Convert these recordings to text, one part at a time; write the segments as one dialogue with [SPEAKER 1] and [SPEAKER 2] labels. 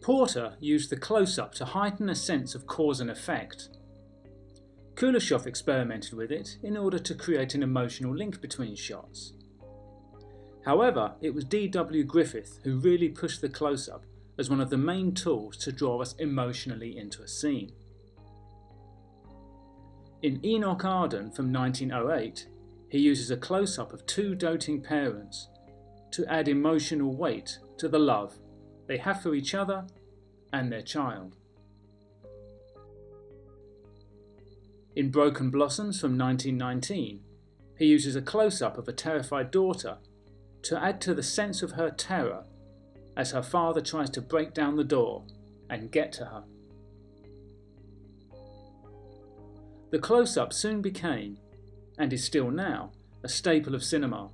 [SPEAKER 1] Porter used the close-up to heighten a sense of cause and effect. Kuleshov experimented with it in order to create an emotional link between shots. However, it was D.W. Griffith who really pushed the close-up as one of the main tools to draw us emotionally into a scene. In Enoch Arden from 1908, he uses a close-up of two doting parents to add emotional weight to the love they have for each other and their child. In Broken Blossoms from 1919, he uses a close-up of a terrified daughter to add to the sense of her terror as her father tries to break down the door and get to her. The close-up soon became, and is still now, a staple of cinema,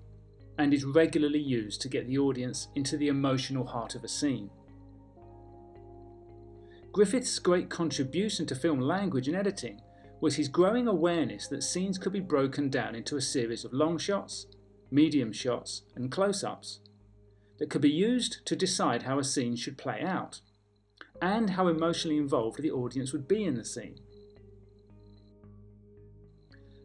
[SPEAKER 1] and is regularly used to get the audience into the emotional heart of a scene. Griffith's great contribution to film language and editing was his growing awareness that scenes could be broken down into a series of long shots, medium shots and close-ups that could be used to decide how a scene should play out, and how emotionally involved the audience would be in the scene.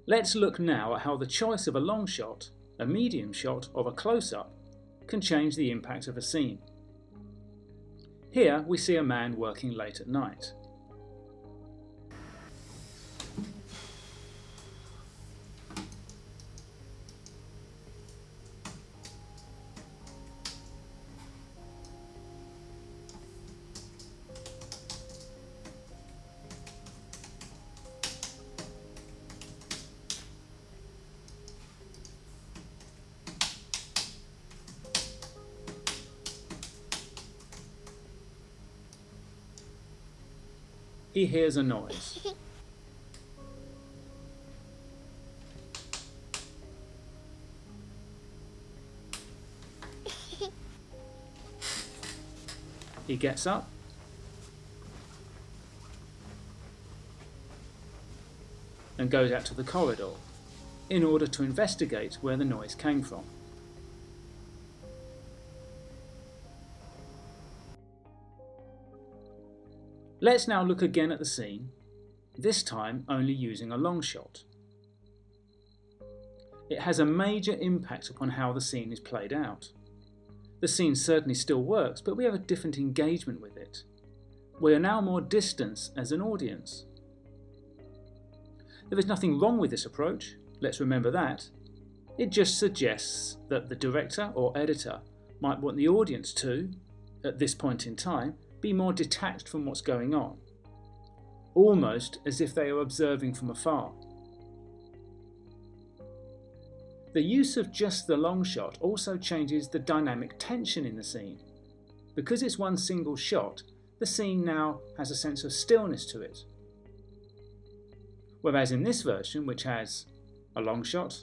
[SPEAKER 1] Let's look now at how the choice of a long shot, a medium shot or a close-up can change the impact of a scene. Here we see a man working late at night. He hears a noise. He gets up and goes out to the corridor in order to investigate where the noise came from. Let's now look again at the scene, this time only using a long shot. It has a major impact upon how the scene is played out. The scene certainly still works, but we have a different engagement with it. We are now more distant as an audience. There is nothing wrong with this approach, let's remember that. It just suggests that the director or editor might want the audience to, at this point in time, be more detached from what's going on, almost as if they are observing from afar. The use of just the long shot also changes the dynamic tension in the scene. Because it's one single shot, the scene now has a sense of stillness to it. Whereas in this version, which has a long shot,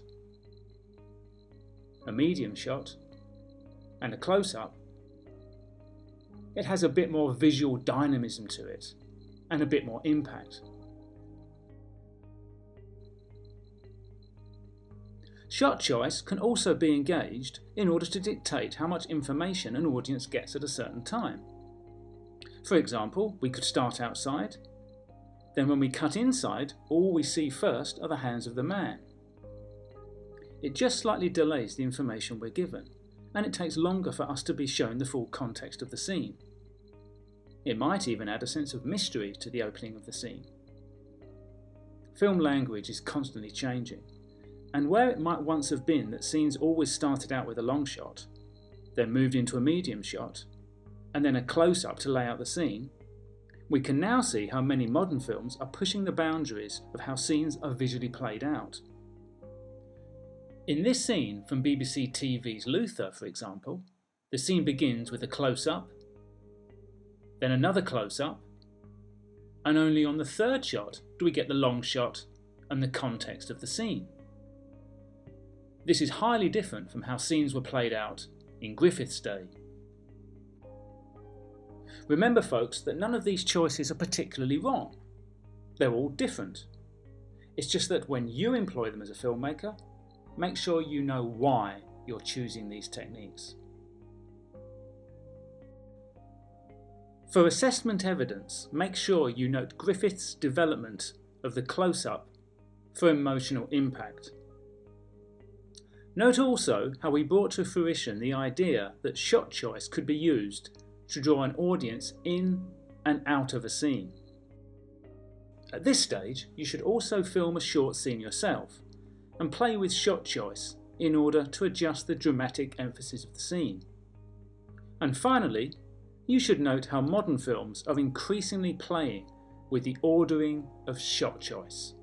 [SPEAKER 1] a medium shot, and a close-up, it has a bit more visual dynamism to it, and a bit more impact. Shot choice can also be engaged in order to dictate how much information an audience gets at a certain time. For example, we could start outside, then when we cut inside, all we see first are the hands of the man. It just slightly delays the information we're given, and it takes longer for us to be shown the full context of the scene. It might even add a sense of mystery to the opening of the scene. Film language is constantly changing, and where it might once have been that scenes always started out with a long shot, then moved into a medium shot, and then a close-up to lay out the scene, we can now see how many modern films are pushing the boundaries of how scenes are visually played out. In this scene from BBC TV's Luther, for example, the scene begins with a close-up, then another close-up, and only on the third shot do we get the long shot and the context of the scene. This is highly different from how scenes were played out in Griffith's day. Remember folks that none of these choices are particularly wrong. They're all different. It's just that when you employ them as a filmmaker, make sure you know why you're choosing these techniques. For assessment evidence, make sure you note Griffith's development of the close-up for emotional impact. Note also how we brought to fruition the idea that shot choice could be used to draw an audience in and out of a scene. At this stage, you should also film a short scene yourself and play with shot choice in order to adjust the dramatic emphasis of the scene. And finally, you should note how modern films are increasingly playing with the ordering of shot choice.